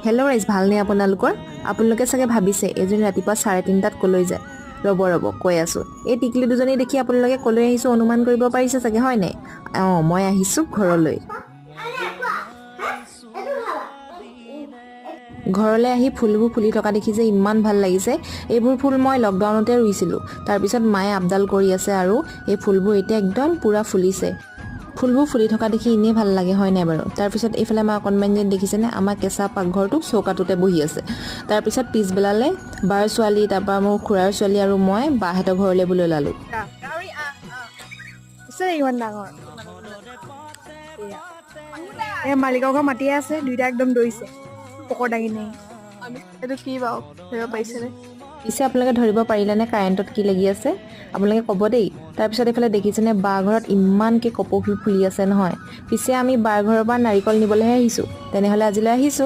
Hello' ৰাইজ, ভালনে আপোনালোকৰ? আপোনালোকে চাগে ভাবিছে এজনী ৰাতিপুৱা 3:30টাত কলৈ যায়। ৰ'ব কৈ আছোঁ। এই টিকলি দুজনী দেখি আপোনালোকে কলৈ আহিছোঁ অনুমান কৰিব পাৰিছে চাগে, হয় নাই? মই আহিছোঁ ঘৰলৈ। ঘৰলৈ আহি ফুলবোৰ ফুলি থকা দেখি যে ইমান ভাল লাগিছে। এইবোৰ ফুল মই লকডাউনতে ৰুইছিলোঁ। তাৰপিছত মায়ে আপডাল কৰি আছে আৰু এই ফুলবোৰ এতিয়া একদম পূৰা ফুলিছে। ফুলবোৰ ফুলি থকা দেখি এনেই ভাল লাগে, হয় নাই বাৰু? তাৰপিছত এইফালে আমাৰ অকণমানিজনী দেখিছেনে, আমাৰ কেঁচা পাকঘৰটো চৌকাটোতে বহি আছে। তাৰপিছত পিছবেলালে বাৰ ছোৱালী, তাৰপৰা মোৰ খুৰাৰ ছোৱালী আৰু মই বাহঁতৰ ঘৰলৈ বুলি ওলালোঁ। ইমান ডাঙৰ মালিকৰ ঘৰ মাতিয়ে আছে, দুইটা একদম দৌৰিছে পকৰ দাঙি নে। এইটো কি বাৰু ধৰিব পাৰিছেনে? পিছে আপোনালোকে ধৰিব পাৰিলেনে কাৰেণ্টত কি লাগি আছে? আপোনালোকে ক'ব দেই। তাৰপিছত এইফালে দেখিছেনে বাৰ ঘৰত ইমানকৈ কপৌ ফুল ফুলি আছে নহয়। পিছে আমি বাৰ ঘৰৰ পৰা নাৰিকল নিবলৈহে আহিছোঁ। তেনেহ'লে আজিলৈ আহিছোঁ।